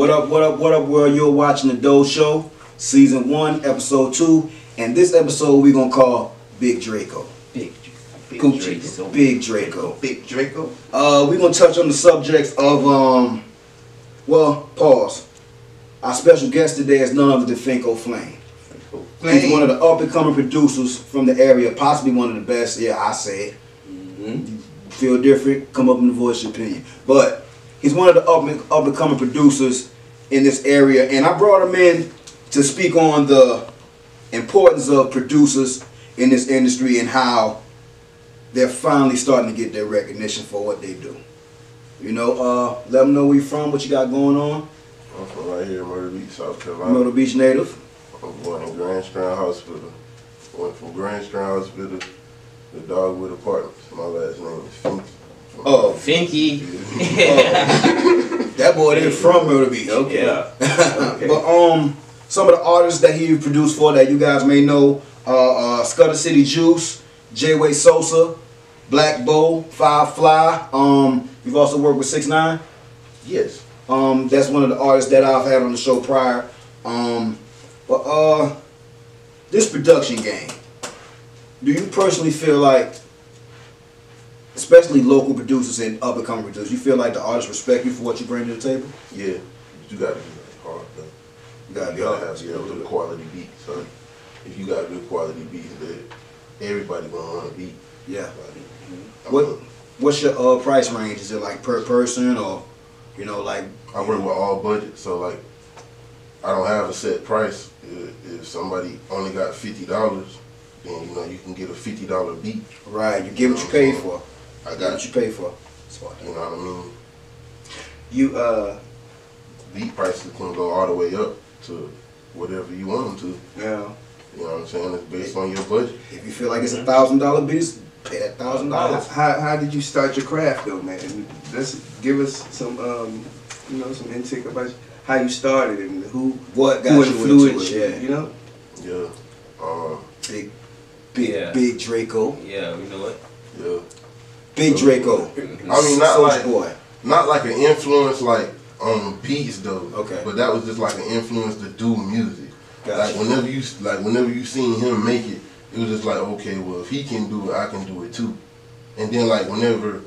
What up, world? You're watching the Doe Show, Season 1, Episode 2, and this episode we're going to call Big Draco. Big Draco. Big Draco. Big Draco. We're going to touch on the subjects of, well, pause. Our special guest today is none other than Finko Flame. He's one of the up-and-coming producers from the area, possibly one of the best. Yeah, I say it. Feel different, come up and voice your opinion. But he's one of the up-and-coming producers in this area, and I brought him in to speak on the importance of producers in this industry and how they're finally starting to get their recognition for what they do. You know, let them know where you're from, what you got going on. I'm from right here in Myrtle Beach, South Carolina. Myrtle Beach native. I'm born in Grand Strand Hospital. Went from Grand Strand Hospital to Dogwood Apartments. My last name is Finky. Oh, Finky. That boy is from Myrtle Beach. Okay. Yeah. Okay. But some of the artists that he produced for that you guys may know, Scudder City Juice, J-Way Sosa, Black Bow, Five Fly. You've also worked with 6ix9ine. Yes. That's one of the artists that I've had on the show prior. But this production game, do you personally feel like, especially local producers and up-and-coming producers, you feel like the artists respect you for what you bring to the table? Yeah. You gotta be hard though. You gotta be have good quality beats. So if you got good quality beats, that everybody gonna want to beat. Yeah. What's your price range? Is it like per person, or you know, like? I work with all budgets, so like I don't have a set price. If somebody only got $50, then you know you can get a $50 beat. Right. You get what you pay for. I got what you pay for. You know what I mean? You beat prices can go all the way up to whatever you want them to. Yeah. You know what I'm saying? It's based on your budget. If you feel like it's $1,000 beat, pay that $1,000. How did you start your craft though, man? Let's give us some you know, some intake about how you started and who got you influenced you, you know? Yeah. Big Draco. Yeah, we know it. Yeah. Big Draco. I mean, not Soulja like Boy. Not like an influence like on beats though. Okay. But that was just like an influence to do music. Gotcha. Like whenever you seen him make it, it was just like, okay, well if he can do it, I can do it too. And then like whenever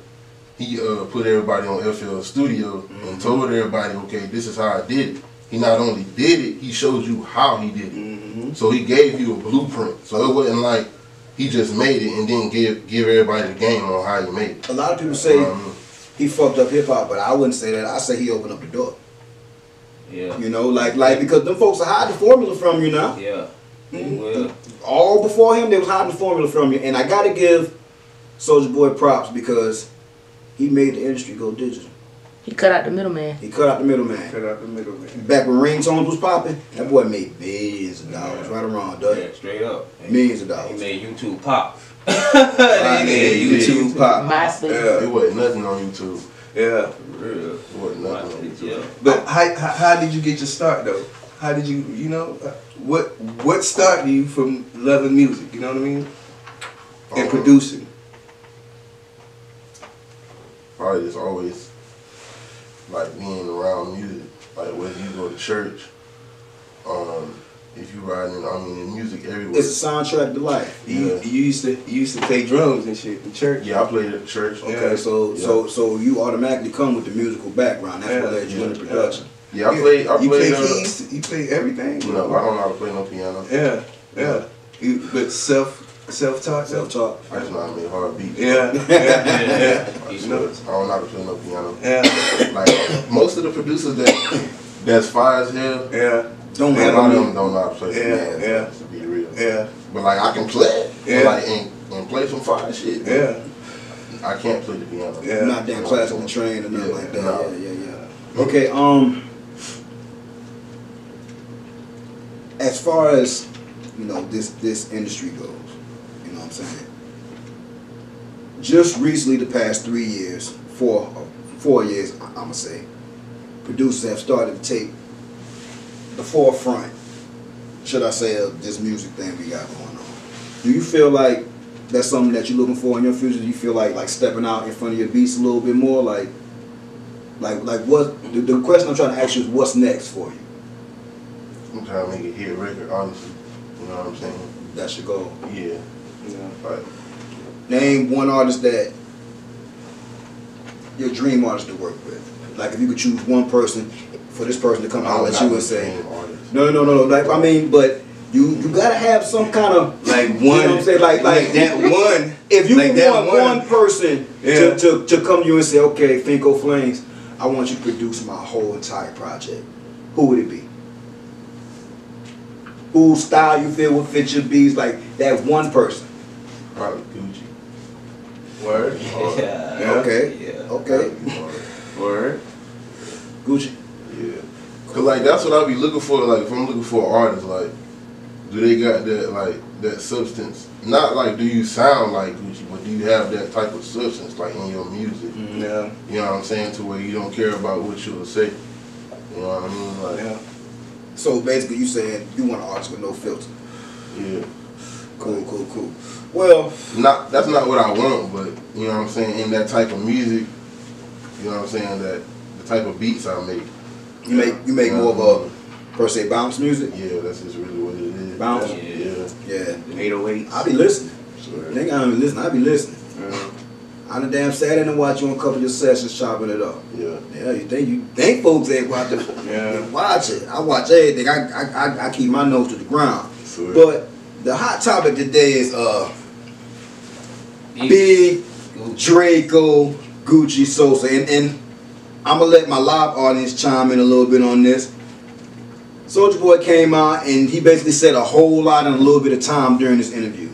he put everybody on FL Studio and told everybody, okay, this is how I did it. He not only did it, he showed you how he did it. So he gave you a blueprint. So it wasn't like he just made it and then give everybody the game on how he made it. A lot of people say he fucked up hip hop, but I wouldn't say that. I say he opened up the door. Yeah. You know, like because them folks are hiding the formula from you now. Yeah. Well, all before him, they was hiding the formula from you, and I gotta give Soulja Boy props because he made the industry go digital. He cut out the middleman. Back when ringtones was popping, that boy made billions of dollars. Right or wrong, Doug? yeah, straight up. Millions of dollars. He made YouTube pop. He made YouTube pop. MySpace. It wasn't nothing on YouTube. Yeah. Real. It wasn't nothing on YouTube. Yeah. But how did you get your start though? How did you, you know, what started you from loving music, you know what I mean? And producing? Probably just always like being around music. Like whether you go to church, if you riding in music everywhere. It's a soundtrack to life. You used to play drums and shit in church. Yeah, I played at the church. Okay, so you automatically come with the musical background. That's what led you into production. Yeah, I played. You play keys. You play everything. No, I don't know how to play no piano. Yeah. But self-taught. I just know how to make hard beats. Yeah. I don't know how to play no piano. Yeah. Like most of the producers that's fire as hell. Yeah. A lot of them don't know how to play piano. Yeah. To be real. Yeah. But like I can play. Yeah. Like and play some fire shit. Yeah. I can't play the piano. Yeah. You're not damn classically trained or nothing like that. No. Yeah. Okay. As far as you know, this industry goes, you know what I'm saying. Just recently, the past 3 years, 4 years, I'ma say, producers have started to take the forefront, should I say, of this music thing we got going on. Do you feel like that's something that you're looking for in your future? Do you feel like stepping out in front of your beats a little bit more, like Like what? The question I'm trying to ask you is, what's next for you? I'm trying to make a hit record, honestly. You know what I'm saying? That's your goal. Yeah. Like, name one artist that your dream artist to work with. Like if you could choose one person for this person to come holler at you and say, no. Like I mean, but you gotta have some kind of like one. You know what I'm saying? Like that one. If you like want one person to come to you and say, okay, Finko Flames, I want you to produce my whole entire project. Who would it be? Whose style you feel would fit your beats? Like that one person. Probably Gucci. Word. Yeah. Okay. Yeah. Okay. Word. Gucci. Yeah. Cause like that's what I be looking for. Like if I'm looking for an artist, like do they got that like that substance? Not like do you sound like Gucci, but do you have that type of substance like in your music? Yeah. You know what I'm saying? To where you don't care about what you'll say. You know what I mean? Like Yeah. So basically, you saying you want an artist with no filter. yeah. Cool. Well, That's not what I want, but you know what I'm saying. In that type of music, you know what I'm saying. That the type of beats I make. you make more of a per se bounce music. Yeah, that's just really what it is. Bounce. Yeah. Yeah. 808s. I be listening. Sure. Nigga, I don't even listen. I be listening. Yeah. I done damn sat in and watch you on a couple of your sessions chopping it up. Yeah. Yeah, you think folks ain't watch it. Yeah. Watch it. I watch everything. I keep my nose to the ground. Sure. But the hot topic today is Big Draco Gucci Sosa. And I'm gonna let my live audience chime in a little bit on this. Soulja Boy came out and he basically said a whole lot in a little bit of time during this interview.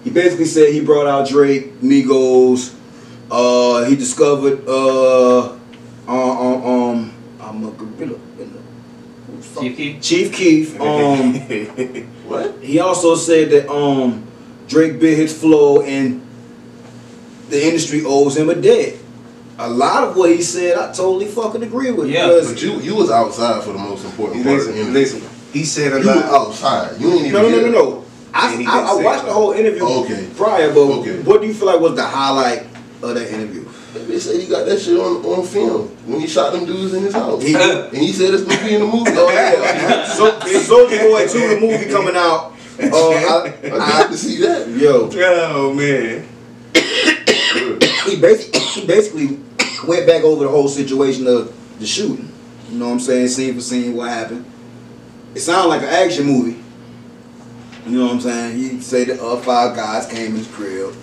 He basically said he brought out Drake, Migos, he discovered I'm a gorilla. Chief Keef. What? He also said that Drake bit his flow and the industry owes him a debt. A lot of what he said, I totally fucking agree with. Yeah, But you was outside for the most important part. Listen. He said a You was lot. outside. You ain't even No. And he didn't I say watched it. the whole interview prior, but what do you feel like was the highlight of that interview? They said he got that shit on film when he shot them dudes in his house. He- And he said it's gonna be in the movie. Oh yeah. Soulja Boy 2, the movie coming out. I got to see that. Yo, Oh man. he basically went back over the whole situation of the shooting. You know what I'm saying? Scene for scene, what happened. It sounded like an action movie. You know what I'm saying? He said that 5 guys came in his crib.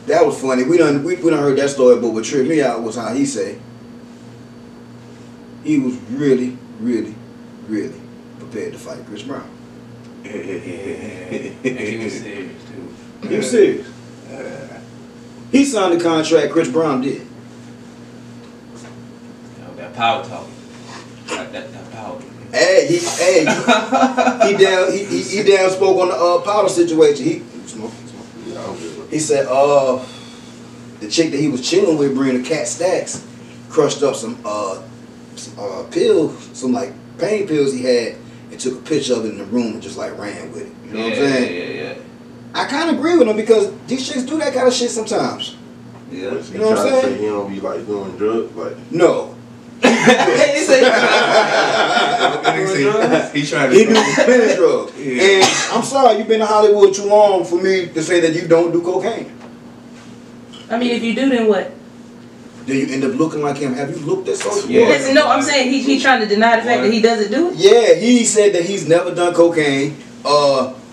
That was funny. We done heard that story, but what tripped me out was how he said he was really, really, really prepared to fight Chris Brown. And he was serious too. He was serious. He signed the contract, Chris Brown did. You know, that power talk. That power. Hey, he down spoke on the powder situation. He smoking. Yeah, I don't give a- He said, the chick that he was chilling with, bringing the cat stacks, crushed up some pills, some like pain pills he had, and took a picture of it in the room and just like ran with it. You know what I'm saying? Yeah. I kind of agree with him because these chicks do that kind of shit sometimes. Yeah. He You know what I'm trying to saying? say he don't be like doing drugs, like No. He said, He trying He to. do plenty drugs. Yeah. And I'm sorry, you've been in Hollywood too long for me to say that you don't do cocaine. I mean, if you do, then what? Then you end up looking like him. Have you looked at Soulja Boy? Yeah. Listen, no, I'm saying he's trying to deny the fact that he doesn't do it. Yeah, he said that he's never done cocaine.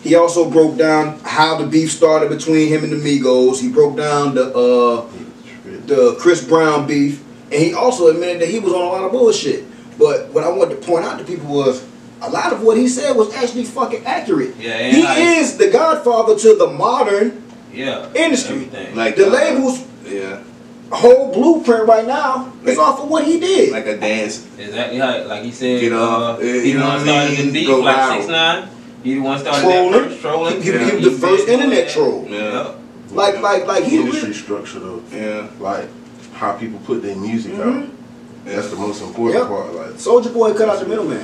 He also broke down how the beef started between him and the Migos. He broke down the Chris Brown beef, and he also admitted that he was on a lot of bullshit. But what I wanted to point out to people was a lot of what he said was actually fucking accurate. Yeah, and he is the godfather to the modern industry. Everything. Like The label's whole blueprint right now is off of what he did. like a dance. Exactly how, like he said, Get off, he you the know one what I started the mean? beef, Go like out. 6ix9ine. He the one started Trolling. that first trolling. He was the first internet troll. Yeah. Like he industry really, structure though. Yeah. Like how people put their music out. That's the most important part. Like Soulja Boy cut out the middleman.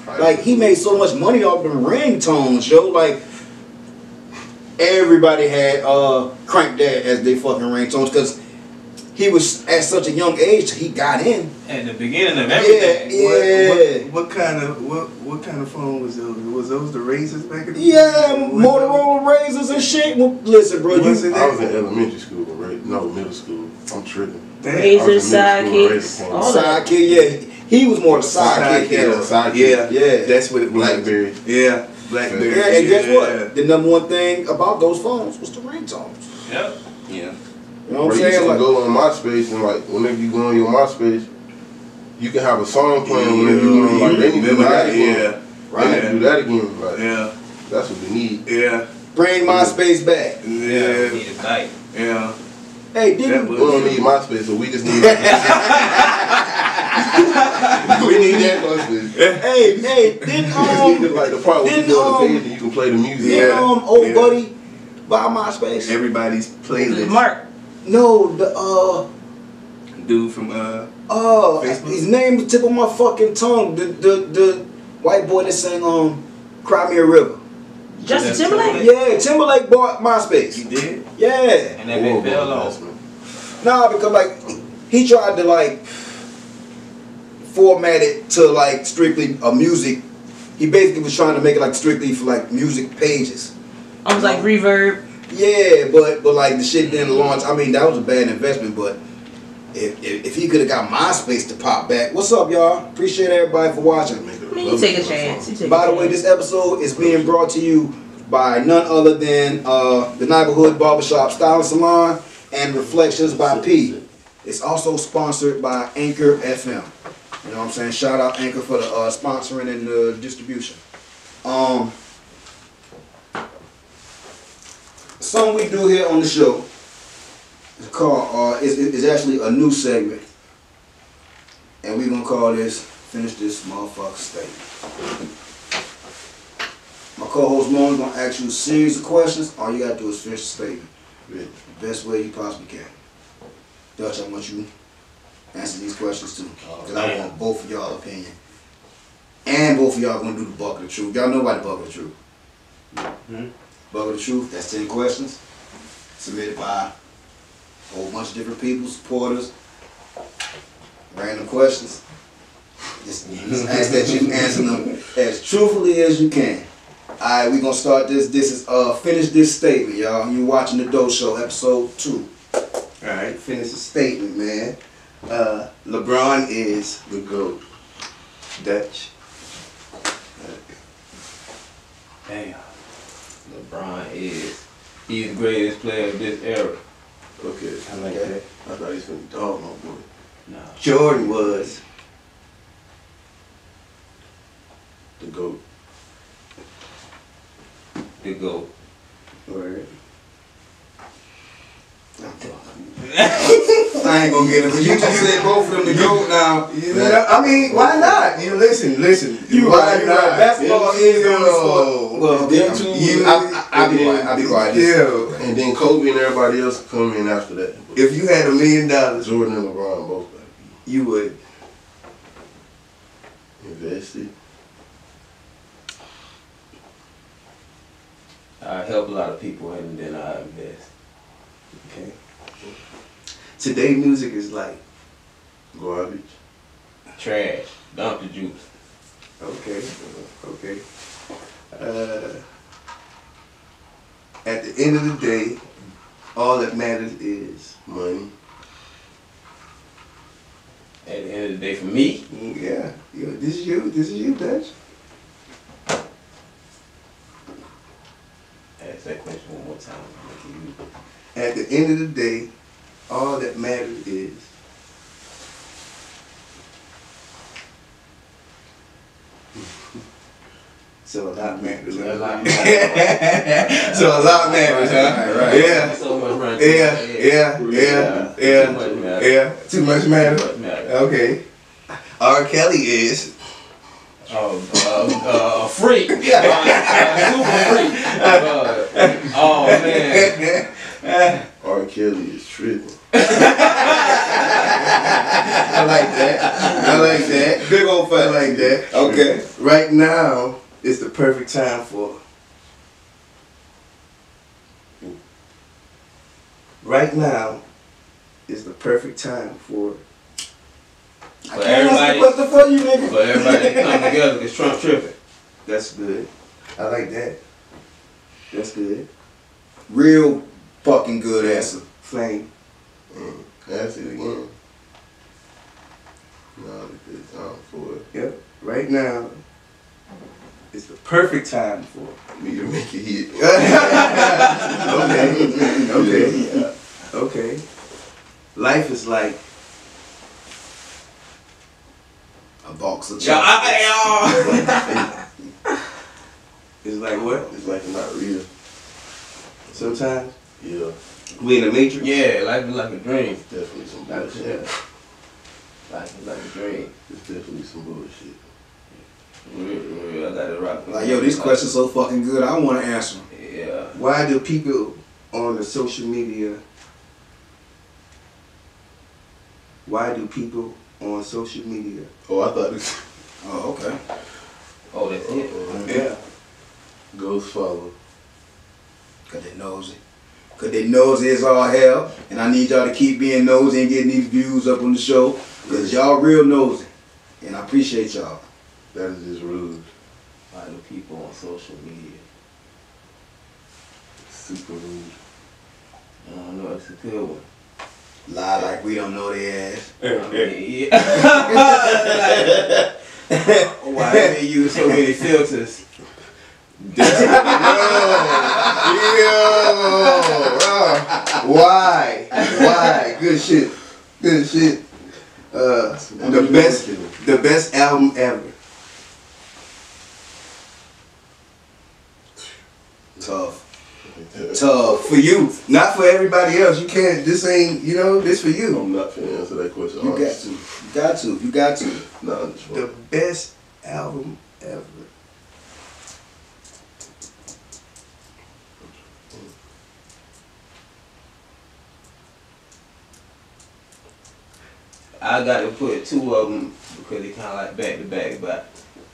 Like he made so much money off them ringtones, yo. Like everybody had Crank That as their fucking ringtones, because he was at such a young age, he got in. At the beginning of everything. Yeah. What kind of phone was those? Was those the Razors back in the Yeah, Motorola Razors and shit. Well, listen, bro. I was in elementary school, right? No, middle school. I'm tripping. Razor, sidekicks, all that. Sidekick, yeah. He was more the sidekick. Yeah. That's what it was. Blackberry. Yeah, Blackberry. Yeah, and guess what? The number one thing about those phones was the ringtones. Yep. Yeah. You know what I'm Bro, you saying? used to Like, go on MySpace and like whenever you go on your MySpace, you can have a song playing whenever you go on. Like they need to do that again. Yeah. They need to do that again. Like Yeah. that's what we need. Yeah. bring MySpace back. We Yeah. need a bite. Yeah. Hey, didn't We don't need MySpace, so we just need. We need that MySpace. hey, didn't We just need like the part where you go on the page and you can play the music. didn't old buddy buy MySpace? Everybody's playlist. Mark. No, the Dude from Facebook? his name was tip of my fucking tongue. The white boy that sang Cry Me a River. Justin Timberlake? Yeah, Timberlake bought MySpace. He did? Yeah. And that been fell off. Nah, because like he tried to like format it to like strictly a music. He basically was trying to make it like strictly for like music pages. I was like Reverb. Yeah, but like the shit didn't launch. I mean, that was a bad investment, but if he could have got MySpace to pop back. What's up, y'all? Appreciate everybody for watching. I mean, you take a chance. By the way, this episode is being brought to you by none other than the Neighborhood Barbershop Styling Salon and Reflections by P. It's also sponsored by Anchor FM. You know what I'm saying? Shout out Anchor for the sponsoring and the distribution. Something we do here on the show is called is actually a new segment, and we're gonna call this "Finish This Motherfucker Statement." My co-host Mo's gonna ask you a series of questions. All you gotta do is finish the statement the best way you possibly can. Dutch, I want you to answer these questions too, because I want both of y'all opinion, and both of y'all gonna do the bucket of truth. Y'all know about the bucket of truth. Bucket of Truth, that's 10 questions submitted by a whole bunch of different people, supporters, random questions. Just ask that you answer them as truthfully as you can. Alright, we're gonna start this. This is Finish This Statement, y'all. You're watching the Doe Show, episode 2. Alright, finish the statement, man. LeBron is the GOAT. Dutch. Damn. LeBron he's the greatest player of this era. Okay, I like that. I thought he was gonna dog my boy. No. Jordan was The GOAT. The GOAT. Word. I ain't gonna get it, but you just said both of them to go now. You know, I mean, why not? You listen. You why right. not? Basketball is the only sport. Well, Them two. I'll be quiet. Yeah. And then Kobe and everybody else come in after that. If you had $1 million, Jordan and LeBron both got you would. invested. I help a lot of people and then I invest. Okay. Today music is like, Garbage. Trash. Dump the juice. okay. At the end of the day, all that matters is Money. At the end of the day for me, yeah. This is you, Dutch. ask that question one more time. At the end of the day, all that matters is so a lot matters. A lot matters. So a lot matters, huh? Right. Yeah. So much running. Yeah. Too much matter. Yeah. Too much matter. Too much matter. Okay. R. Kelly is. A freak. Super freak. Oh man. R. Kelly is tripping. I like that. Big old I fat. like that. Okay. Right now is the perfect time for. Right now is the perfect time for. I can't ask the question for you, nigga. For everybody to come together because Trump tripping. That's good. I like that. That's good. Real fucking good answer. Flame. Ask it again. No, it's a good time for it. Yep. Right now is the perfect time for Me to make it hit. Okay. Okay. Life is like A box of Yeah, chocolates. it's like what? It's like not real. Sometimes Yeah, we in the matrix. Yeah, life is like a dream. it's definitely some Yeah. bullshit. Life is like a dream. It's definitely some bullshit. Real, I got it rock. Like, yo, these questions so fucking good. I want to answer them. Yeah. Why do people on the social media? Why do people on social media? Oh, I thought it Oh, okay. Oh, that's it. Yeah. Ghost follow. Cause they nosy. Cause they nosy as all hell. And I need y'all to keep being nosy and getting these views up on the show. Cause y'all real nosy. And I appreciate y'all. That is just rude. Why do people on social media? Super rude. I don't know, it's a good one. Lie like we don't know their ass. Yeah. Why they use so many filters? Why? Why? Good shit. Good shit. The best album ever. Tough. Tough. For you. Not for everybody else. You can't. This ain't. You know. This for you. I'm not finna answer that question. You got honestly. to. You got to. You got to. Nah, I'm just The wrong. best album ever. I got to put two of them because they kind of like back to back, but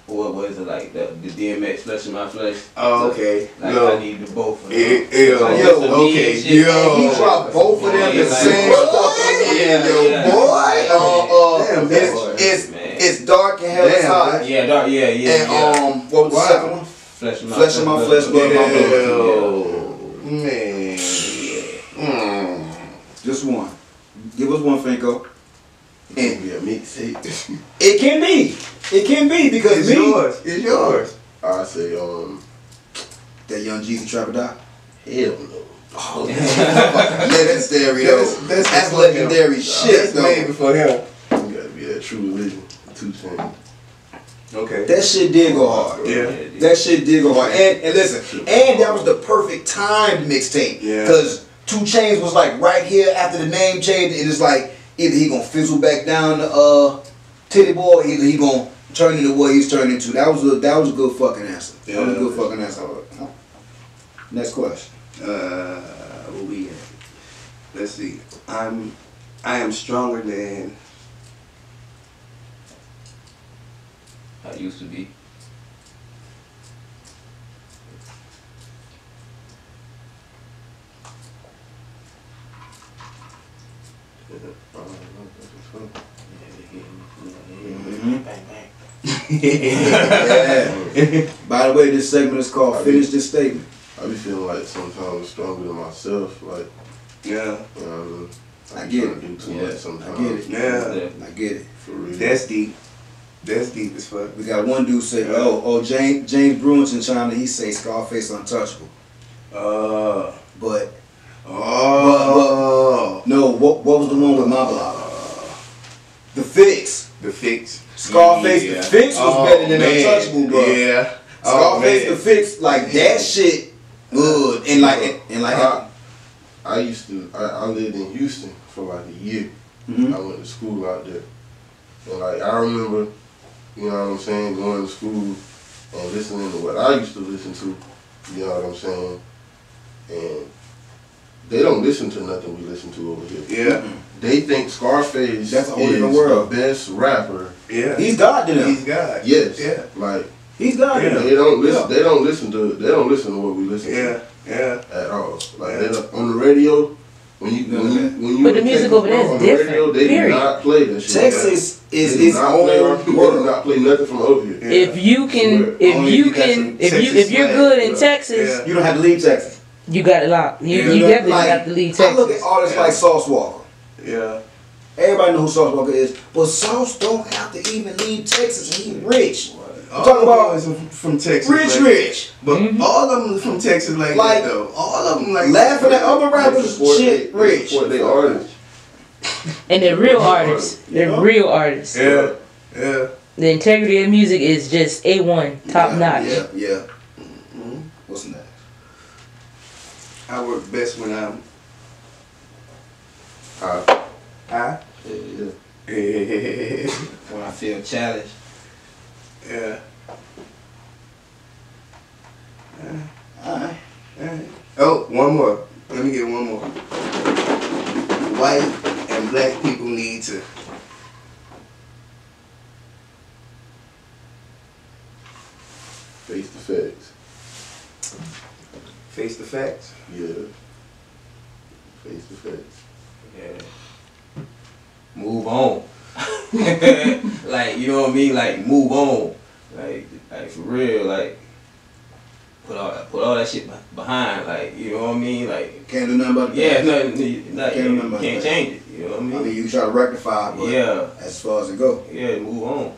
what was it like the DMX Flesh in My Flesh? Oh, okay. Like No. I need the both of them. Yo, Like, just the beat okay, and shit. yo. He dropped both of them Yeah, the like- same fucking Yeah, yo, yeah. boy. Damn, it's man. it's dark and hell is Damn, hot. Yeah, dark, yeah. And what was the second one? Flesh in My Flesh in My Flesh, Blood in My Yo, man. Just one. Give us one, Finko. It's gonna be a mixtape. It can be. It can be because It's me. yours. It's yours. I say, That Young Jeezy Trapper Die. hell no. Oh, legendary though. That's That's before him. legendary shit That's made though. before him. You gotta be that true religion. 2 Chainz. Okay. That shit did go hard. Yeah. That shit did go hard. And listen, and that was the perfect timed mixtape. Yeah. Cause 2 Chainz was like right here after the name change. It is like either he gonna fizzle back down the Titty Boy, or either he gonna turn into what he's turned into. That was a good fucking answer. That was a good fucking answer. Next question. What we at? Let's see. I am stronger than. I used to be. Bang, bang. Yeah. By the way, this segment is called Finish This Statement. I be feeling like sometimes I'm stronger than myself. Like, Yeah. you know what I mean? I be get trying it. to do too Yeah, much sometimes. I get it. Yeah. I get it. For real. That's deep. That's deep as fuck. We got one dude say, James Brewington chimed in. He say Scarface untouchable. But no, what was the one with my block? The Fix. The Fix. Scarface, Yeah. The Fix was better than Untouchable, bro. Yeah. Scarface, man. The Fix, like that shit, good. And like, I lived in Houston for like a year. Mhm. I went to school out there. And like, I remember, you know what I'm saying, going to school and listening to what I used to listen to, you know what I'm saying? And they don't listen to nothing we listen to over here. Yeah. They think Scarface That's a whole is different world. the best rapper. Yeah. he's God to them. He's God. Yes. Yeah. Like, He's God to Yeah. them. they don't listen. Yeah. They don't listen to what we listen Yeah. to Yeah. at all. Like Yeah. they don't, on the radio, When you But the music over there is on different, radio, they period. do not play that shit. Texas is its They own do world. not play nothing from over here. Yeah. If you can, Only if you got some if Texas you're swag. good in Yeah. Texas, Yeah. You don't have to leave Texas. you got it locked. You Yeah. definitely Like, got to leave I look at Texas. artists like Sauce Walker. Yeah. Everybody know who Sauce Walker is, but Sauce don't have to even leave Texas. He rich. All Talk about boys from Texas. Rich, like, rich. But all of them from Texas like Like, that though. All of them like Laughing at other rappers, They support shit, they rich. support their artists. And they're real artists. They're know? real artists. Yeah. Yeah. The integrity of music is just A1, top notch. Yeah. What's next? I work best when I'm Ah, high. yeah. Yeah. When I feel challenged. Alright. Oh, one more. Let me get one more. White and black people need to Face the facts. face the facts. Yeah. Face the facts. Yeah. Move on. Like, you know what I mean? Like, move on. Like for real. Like, put all that shit behind. Like, you know what I mean? Like, Can't do nothing about it. yeah, nothing. Can't You remember can't that. change it. You know what I I mean? mean, you try to rectify, but Yeah. as far as it go. Yeah, move on.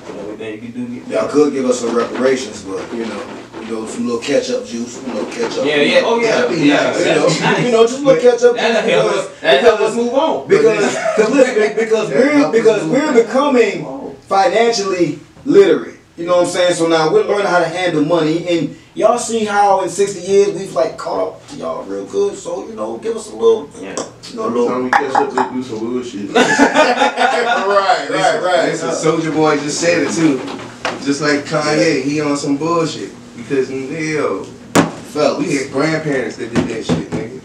Everything you can do, get Y'all done. could give us some reparations, but some little ketchup juice, some little ketchup. Yeah. Oh yeah. That'd be Yeah. nice, That's nice. just a little ketchup That'll juice help us. That'll help us move on. because we're becoming financially literate. You know what I'm saying? So now we're learning how to handle money, and y'all see how in 60 years we've like caught up to y'all real good. So give us a little, Yeah. Every time we catch up, they do some bullshit. right. Listen, Soulja Boy just said it too. Just like Kanye, he on some bullshit. Because Fellas, we had grandparents that did that shit, nigga.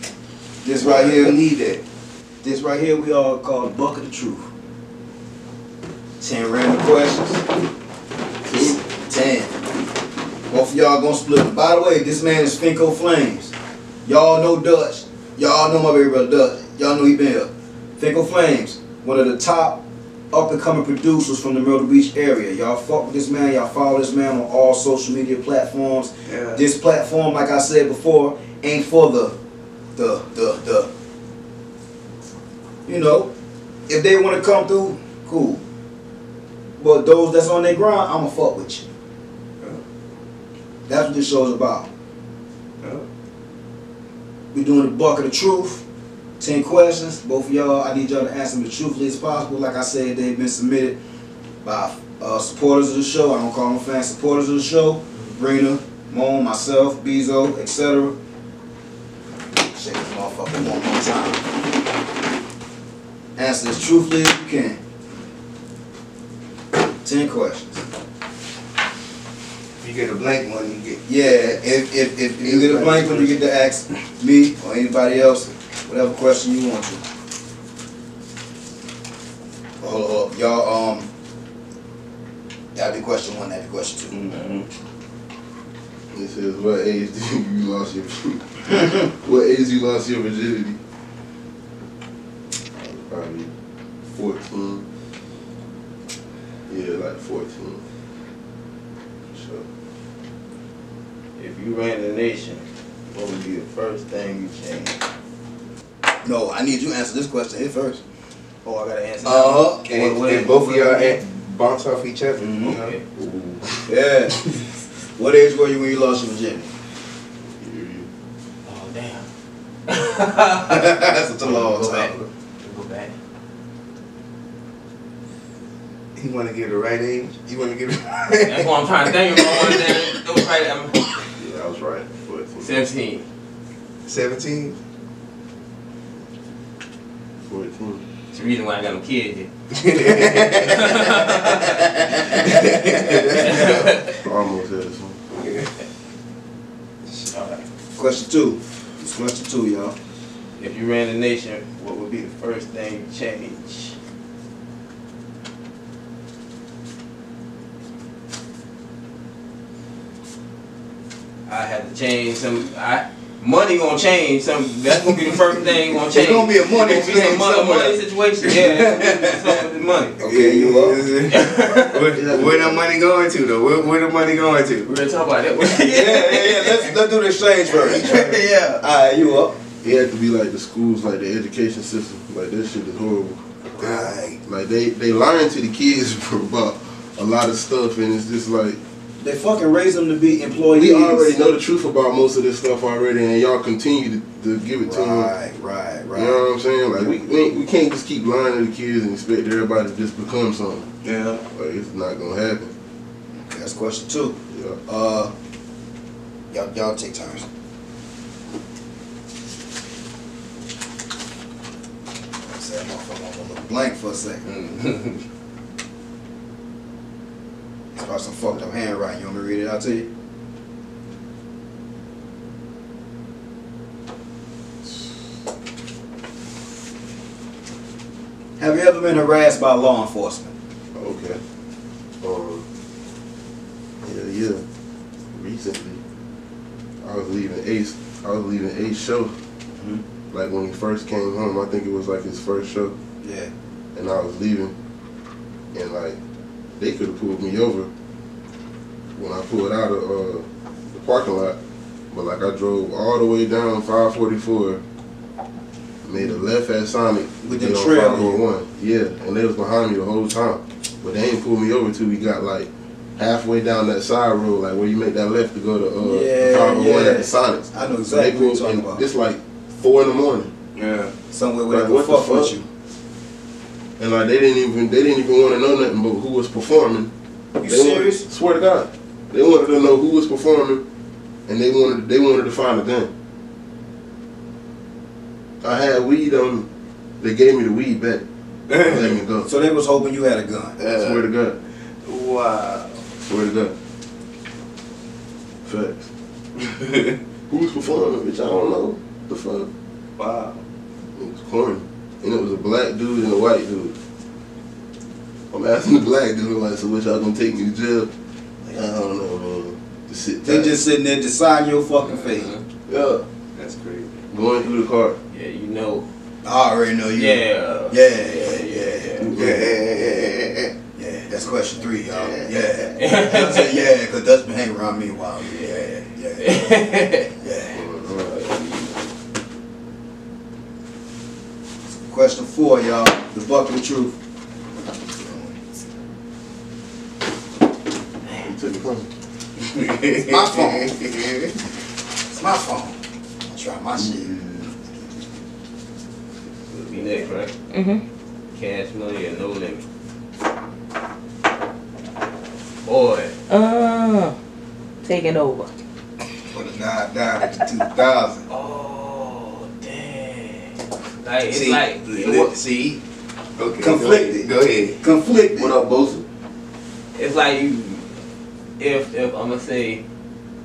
this right We here, need that. this right here, we all call the bucket of truth. 10 random questions. 10. Both of y'all gonna split it. By the way, this man is Finko Flames. Y'all know Dutch. Y'all know my baby brother Dutch. Y'all know he been here. Finko Flames, one of the top up-and-coming producers from the Myrtle Beach area. Y'all fuck with this man. Y'all follow this man on all social media platforms. Yeah. This platform, like I said before, ain't for the if they want to come through, cool. But those that's on their grind, I'ma fuck with you. That's what this show's about. We're doing the bucket of truth. 10 questions. Both of y'all, I need y'all to answer them as truthfully as possible. Like I said, they've been submitted by supporters of the show. I don't call them fans, supporters of the show. Brina, Moan, myself, Bezo, etc. Shake this motherfucker one more time. Answer as truthfully as you can. 10 questions. If you get a blank one, you get. Yeah, if you get a blank one, you get to ask me or anybody else whatever question you want to. Hold up, y'all. That'd be question 1. That'd be question 2. Mm-hmm. It says, what age do you lost your what age you lost your virginity? Probably 14. Yeah, like 14. For sure. If you ran the nation, what would be the first thing you change? No, I need you to answer this question here first. Oh, I gotta answer. And both of y'all bounce off each other. Mhm. You know? Okay. Yeah. What age were you when you lost your virginity? Oh damn. That's a long Go back. time. Go back. He want to get the right age. You want to get it right. That's what I'm trying to think about. That was right. Yeah, I was right. 14. 17. 17. 14. It's the reason why I got no kids here. Almost had some. Alright. Question 2. It's question 2, y'all. If you ran the nation, what would be the first thing you change? I had to change some. money gonna change. That's gonna be the first thing gonna change. It's gonna be a money situation. Yeah, something with money. Okay, you up? Where the money going to though? Where the money going to? We're gonna talk about that. Yeah. Let's do the exchange first. Yeah. Alright, you up? It had to be like the schools, like the education system. Like that shit is horrible. Right. Like they lying to the kids about a lot of stuff, and it's just like They fucking raise them to be employees. we already know the truth about most of this stuff already, and y'all continue to give it to them. Right. You know what I'm saying? Like we can't just keep lying to the kids and expect everybody to just become something. Yeah. Like it's not gonna happen. Okay, that's question 2. Yeah. Y'all take turns. That motherfucker gonna look blank for a second. It's about some fucked up handwriting. You want me to read it out to you? Have you ever been harassed by law enforcement? Okay. Yeah. Recently, I was leaving Ace show. Mm-hmm. Like when he first came home, I think it was like his first show. Yeah. And I was leaving, and like they could have pulled me over when I pulled out of the parking lot, but like I drove all the way down 544, made a left at Sonic With the get on trail. 501. Yeah, and they was behind me the whole time, but they ain't pulled me over till we got like halfway down that side road, like where you make that left to go to 501 at the Sonics. I know So they exactly what pulled, you're talking and about. it's like 4 in the morning. Yeah. Somewhere where Like, they what can the fuck with fuck? you. And like they didn't even want to know nothing but who was performing. You They serious? Wanted, swear to God, they wanted to know who was performing, and they wanted to find a gun. I had weed on me. They gave me the weed back. And let me go. So they was hoping you had a gun. Swear to God. Wow. Swear to God. Facts. Who was performing, bitch? I don't know. The fuck? Wow. It was corny. And it was a black dude and a white dude. I'm asking the black dude, like, so what y'all gonna take me to jail? Like, I don't know, man. Just sit They tight. just sitting there deciding your fucking fate. Yeah. That's crazy. Going through the car. Yeah, you know. I already know you. Yeah. Yeah. That's question 3, y'all. Yeah. I said, yeah, because Dutch been hanging around me a while. Yeah. Question 4, y'all. The bucket of truth. You took it from me. It's my phone. It's my phone. I try my shit. It'll be next, right? Mm-hmm. Cash money or no limit. Boy. Taking over. For the down to 2000. Oh, dang. Like, it's See, like, see. Okay. Conflicted. Go ahead. Conflicted. What up, Bosa? it's like you, if I'm gonna say,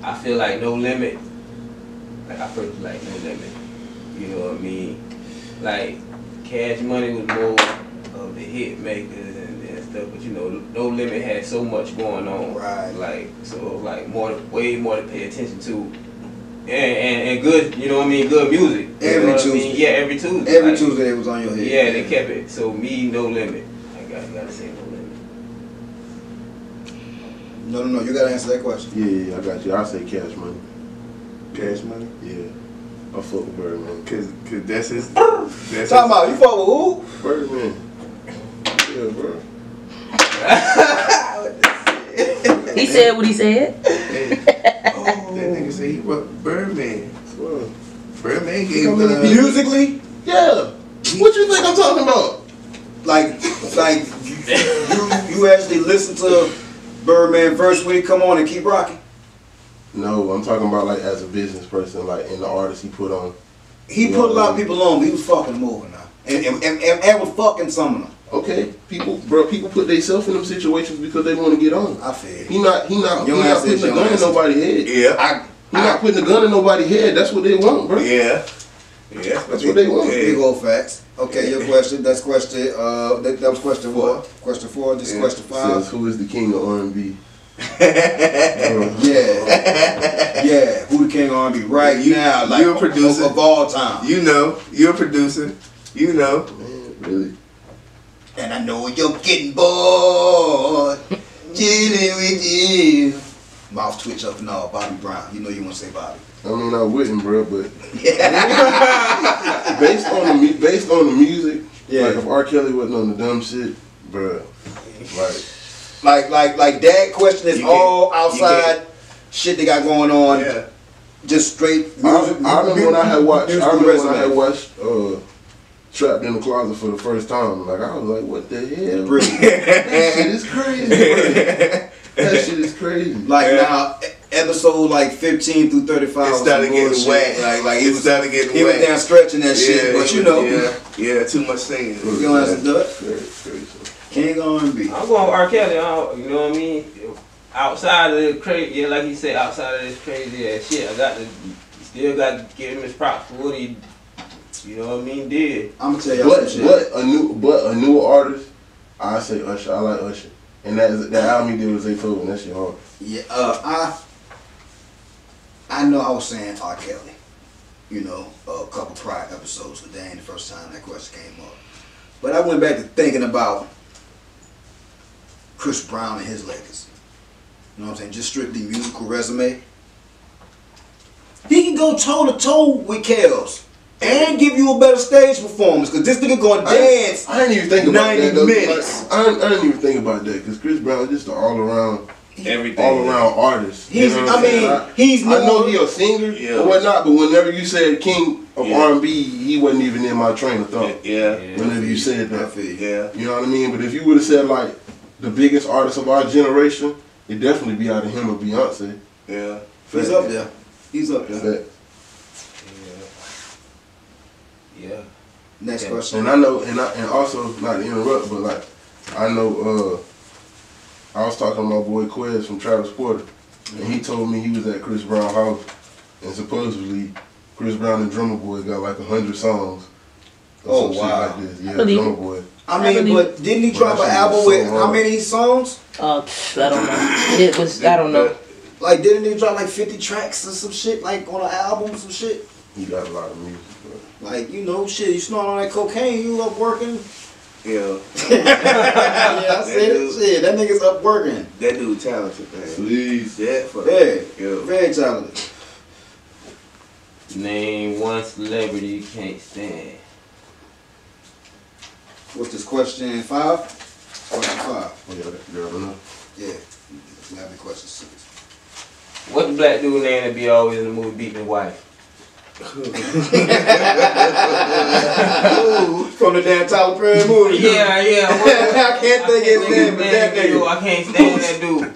I feel like no limit, like I personally like no limit. You know what I mean? Like, Cash Money was more of the hit makers and stuff, but you know, No Limit had so much going on. Right. Like, so like way more to pay attention to. And good, you know what I mean, good music. You Every know what I Tuesday. mean? Yeah, every Tuesday. Every like, Tuesday it was on your head. Yeah, they kept it. So me, No Limit. I gotta say No Limit. No, you gotta answer that question. Yeah, I got you. I say Cash Money. Cash Money. Yeah. I fuck with Birdman. Cause that's his. That's Talking about, you fuck with who? Birdman. Yeah, bro. He said what he said. that nigga say he wrote Birdman. Swear. Birdman gave Musically? Yeah. What you think I'm talking about? Like you actually listen to Birdman first when he come on and keep rocking? No, I'm talking about like as a business person, like in the artists he put on. He put a lot of people on, but he was fucking them over now. And was fucking some of them. Okay, people put themselves in them situations because they want to get on. I feel it. He not You don't putting answer a it, you don't gun in answer it. nobody's head. Yeah. He not putting a gun in nobody's head. That's what they want, bro. Yeah. Yeah. That's what they want. Big old facts. Okay, your question. That's question. That was question 4. Question 4. This is question 5. Says who is the king of R&B? Yeah. Who the king of R&B right now? Like you're a producer of all time. You know, you're a producer. You know. Man, really. And I know you're getting bored chilling with you. Mouth twitch up and all. Bobby Brown. You know you want to say Bobby. I mean, I wouldn't, bro, but based on the music, like if R. Kelly wasn't on the dumb shit, bro, like that question is all outside shit they got going on. Yeah. Just straight music. I remember when I had watched Trapped in the Closet for the first time. Like I was like, what the hell? That shit is crazy, bro. That shit is crazy. Like now, episode like 15 through 35. It started getting wet. Like it started getting wet. He was down stretching that shit, but you know. Yeah, too much singing. You gonna have to do it? King R&B. I'm going R. Kelly. You know what I mean? Outside of the crazy, like he said, outside of this crazy ass shit, still got to give him his props for what he, you know what I mean, did. I'm gonna tell y'all some shit. But a new artist, I say Usher. I like Usher. And that album he did was A4, and that shit hard. Yeah, I know I was saying R. Kelly, you know, a couple prior episodes, but that ain't the first time that question came up. But I went back to thinking about Chris Brown and his legacy. You know what I'm saying? Just strictly musical resume. He can go toe to toe with Kels and give you a better stage performance, because this nigga gonna dance. I didn't even think about 90 that. minutes. I didn't even think about that, because Chris Brown is just an all around artist. He's, you know I know he a singer or whatnot, but whenever you said king of R&B, he wasn't even in my train of thought. Whenever you said that, you know what I mean. But if you would have said like the biggest artist of our generation, it'd definitely be out of him or Beyonce. Yeah, he's up there. He's up there. Yeah. Next question. And I know, and also not to interrupt, but like I know, I was talking to my boy Quez from Travis Porter, and he told me he was at Chris Brown's house, and supposedly Chris Brown and Drummer Boy got like 100 songs. Oh wow! Shit like this. Yeah, Drummer Boy. I mean, but didn't he drop an album with how many songs? I don't know. It was, I don't know. Like, didn't he drop like 50 tracks or some shit, like on an album or some shit? He got a lot of music, bro. Like, you know, shit, you snort on that cocaine, you up working. Yeah. Yeah, I said it. Shit, that nigga's up working. That dude talented, man. Please. Yeah, very talented. Name one celebrity you can't stand. What's this, question 5? Question 5. Oh, yeah, girl, no. Yeah. You have any questions, 6. What the black dude name that be always in the movie beating his wife? From the damn Tyler Perry movie. Yeah. I can't think of his name, but that nigga. I can't stand that dude.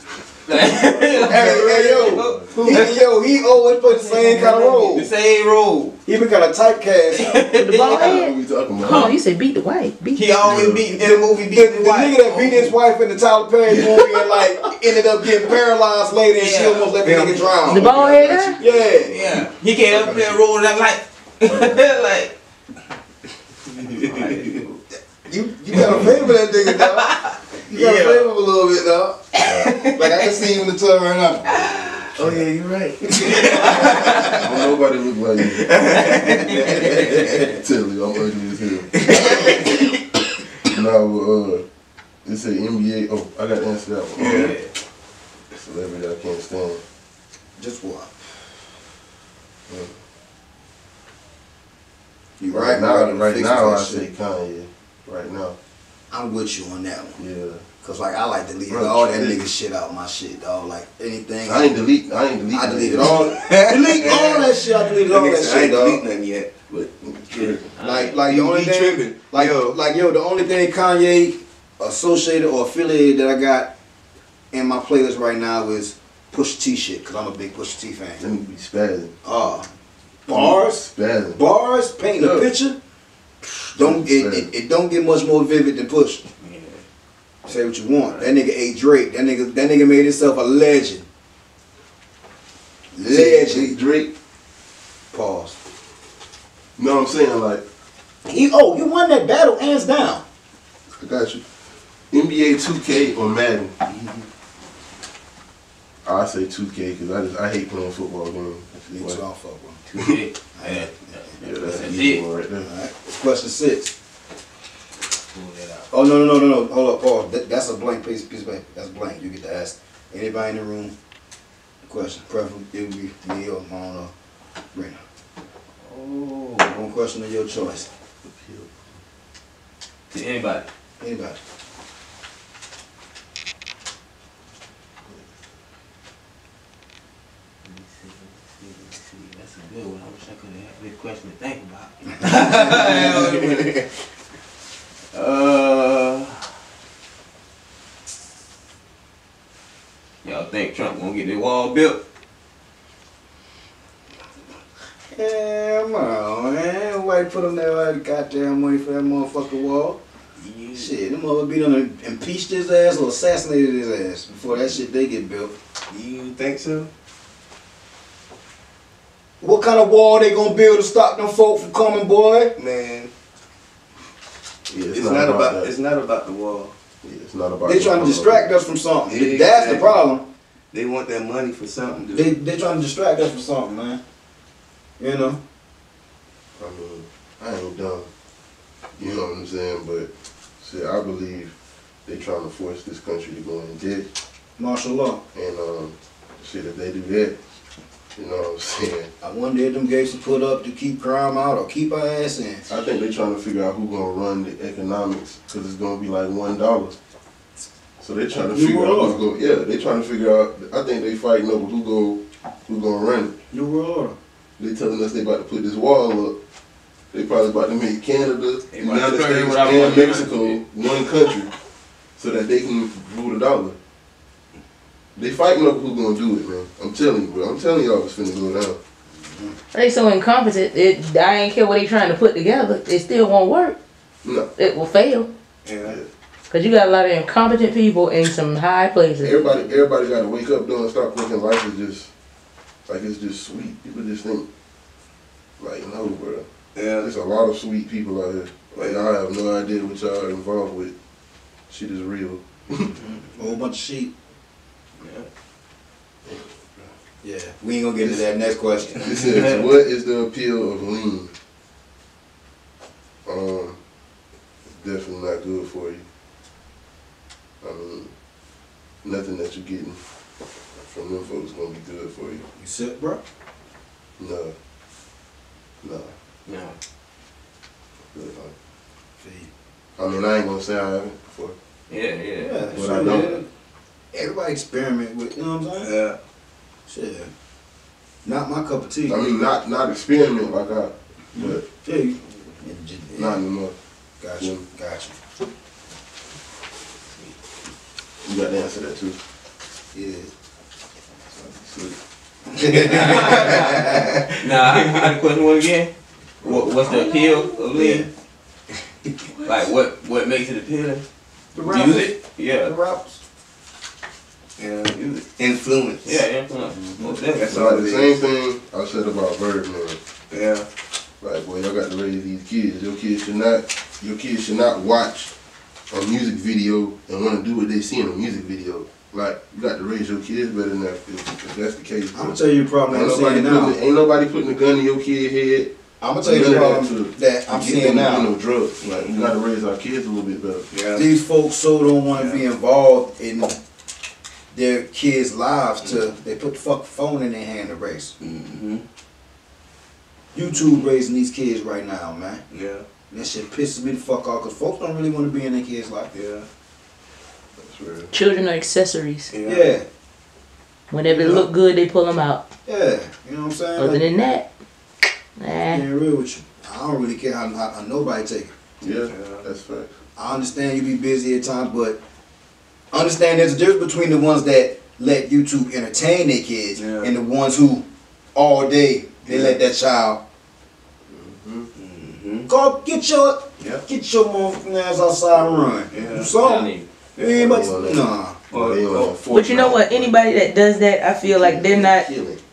He always play the same kind of role. The same role. He been kind of typecast. The bald head? What we talking about? Oh, you said beat the wife. He always beat in the movie beating his The wife. nigga that beat his wife in the Tyler Perry movie and like ended up getting paralyzed later, and she almost let the nigga drown. The bald head guy? Yeah. He came up there rolling that like You got a favor that nigga, dog. You got a favor him a little bit, dog. Like I can see you in the tub right now. Oh yeah, you're right. Don't nobody look like you. Tell you, I'm ugly as hell. Now, it say NBA. Oh, I got to answer that one. Celebrity I can't stand. Just what? You right now I say Kanye. Right now. I'm with you on that one. Yeah. Cause like I like to delete all that nigga shit out my shit, dog. Like anything. I ain't delete. I deleted all. Delete all that shit. I deleted all that shit, I ain't dog. delete nothing yet, but Like the only thing, the only thing Kanye associated or affiliated that I got in my playlist right now is Pusha T shit, cause I'm a big Pusha T fan. Let me be spazzing. Bars, painting a picture. It don't get much more vivid than Pusha. Say what you want. That nigga ate Drake. That nigga made himself a legend. Drake. Pause. You know what I'm saying? Like you won that battle hands down. I got you. NBA 2K or Madden. I say 2K because I hate playing football games. Me too, I don't fuck with 2K. Yeah, that's That's an easy it. one right there. Alright, question 6. Pull that out. Oh, no. Hold up, Paul. That's a blank piece of paper. That's blank. You get to ask anybody in the room a question. Preferably it would be me or Mona or Brina. Oh. One question of your choice. To anybody. Anybody. Let me see. That's a good one. I wish I could have had this question to think about. Y'all think Trump gonna get this wall built? Hell no, man. Why put on that goddamn money for that motherfucking wall? Yeah. Shit, them motherfuckers be done impeached his ass or assassinated his ass before that shit they get built. You think so? What kind of wall they gonna build to stop them folk from coming, boy? Man, Yeah, it's not about that. it's not about the wall. Yeah, it's not about They trying to distract us from something. Yeah, That's the exactly. problem. They want that money for something, dude. They trying to distract us from something, man. You know? I mean, I ain't dumb. You know what I'm saying? But shit, I believe they trying to force this country to go in debt. Martial law. And shit, if they do that, you know what I'm saying? I wonder if them gates are put up to keep crime out or keep our ass in. I think they trying to figure out who gonna run the economics because it's gonna be like $1. So they trying to New figure out World who's going. Yeah, they trying to figure out. I think they fighting over who gonna run it. New World Order. They telling us they about to put this wall up. They probably about to make Canada, They about to United figure States, it out and one Mexico time. one country, so that they can rule the dollar. They fighting over who's gonna do it, man. I'm telling you, bro. I'm telling y'all it's finna go down. They so incompetent. I ain't care what they trying to put together. It still won't work. No. It will fail. Yeah. Cause you got a lot of incompetent people in some high places. Everybody got to wake up though and stop thinking life is just like it's just sweet. People just think like no, bro. Yeah. There's a lot of sweet people out here. Like y'all have no idea what y'all are involved with. Shit is real. A whole bunch of sheep. Yeah. We ain't gonna get into that next question. It says, what is the appeal of lean? Definitely not good for you. I mean, nothing that you're getting from them folks gonna be good for you. You sick, bro? No. No. Good, huh? Feed. I mean, I ain't gonna say I haven't before. Yeah. But I don't. Yeah. Everybody experiment with, you know what I'm saying? Yeah. Shit. Not my cup of tea. I mean, not experiment like but Yeah. You, not anymore. Gotcha. Yeah. Gotcha. You got to answer that too. Yeah. Sweet. Nah, I had a question one again. What's the appeal of lean? Like what makes it appealing? The Music? The Yeah. rappers. Yeah. Influence. Yeah, influence. Most definitely. That's So all like it the is. same thing I said about Birdman. Yeah. Like, boy, y'all got to raise these kids. Your kids should not watch a music video and want to do what they see in a music video. Like, you got to raise your kids better than that if that's the case. I'm gonna tell you the problem I'm seeing now. Ain't nobody putting a gun in your kid's head. I'm gonna tell you the problem that I'm get seeing them now. to do no drugs. Like, we got to raise our kids a little bit better. Yeah. These folks so don't want to be involved in their kids' lives till they put the fucking phone in their hand to race. Mm-hmm. YouTube raising these kids right now, man. Yeah. That shit pisses me the fuck off because folks don't really want to be in their kids' life. Yeah. That's real. Children are accessories. Yeah. Whenever it look good, they pull them out. Yeah. You know what I'm saying? Other Like, than that, being real with you, I don't really care how nobody take it. Yeah, that's fact. I understand you be busy at times, but understand there's a difference between the ones that let YouTube entertain their kids and the ones who all day they let that child go get your motherfucking ass outside and run. Do something. You ain't about to, nah. but you know what? Anybody that does that, I feel like they're not.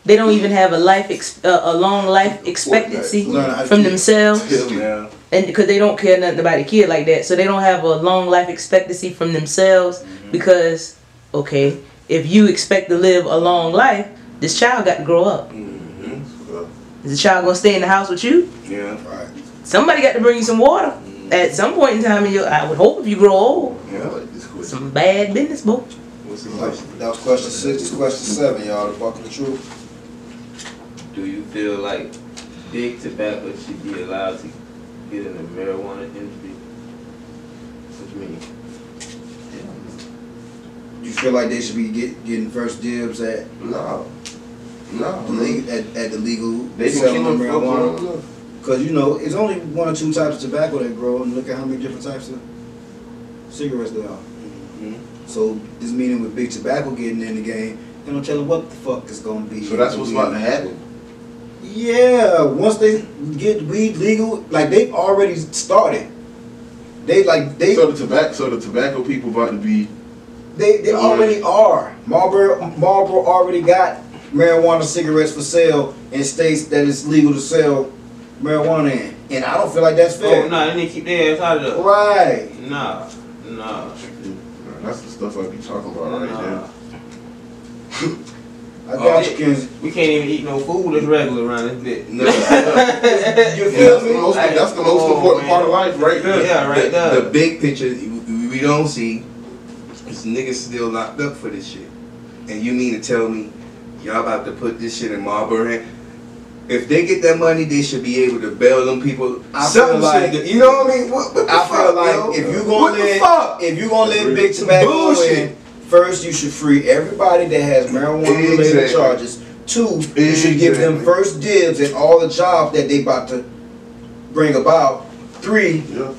They don't even have a long life expectancy from themselves, Yeah. and because they don't care nothing about a kid like that, so they don't have a long life expectancy from themselves because, okay, if you expect to live a long life, this child got to grow up. Is the child gonna stay in the house with you? Yeah. Right. Somebody got to bring you some water at some point in time in your. I would hope if you grow old. Yeah, I like this question. Some bad business, boy. What's the question? That was question 6. This is question 7, y'all. The buck of the truth. Do you feel like big tobacco should be allowed to get in the marijuana industry? What you mean? You feel like they should be getting first dibs at No. at the legal They can selling keep of them marijuana? Because you know it's only 1 or 2 types of tobacco that grow, and look at how many different types of cigarettes there are. So this meaning with big tobacco getting in the game, they don't tell them what the fuck is gonna be. So that's what's about to happen. Yeah, once they get weed legal, like they've already started. So the tobacco people about to be. They already are. Marlboro already got marijuana cigarettes for sale in states that it's legal to sell marijuana in, and I don't feel like that's fair. Oh, nah, they need to keep their ass out of there. Right. Nah. That's the stuff I be talking about right there. I got you, Kenzie. We can't even eat no food that's regular around this bitch. You That's feel me? that's the most important part of life right there. Yeah, right there. The big picture we don't see is niggas still locked up for this shit. And you mean to tell me y'all about to put this shit in Marlboro hand? If they get that money, they should be able to bail them people. I feel like, you know what I mean? What the I feel fuck, like yo? if you What gonna the fuck? let big tobacco Bullshit. in, first you should free everybody that has marijuana related Exactly. charges. 2, you should give them Exactly. first dibs at all the jobs that they about to bring about. 3, Yeah.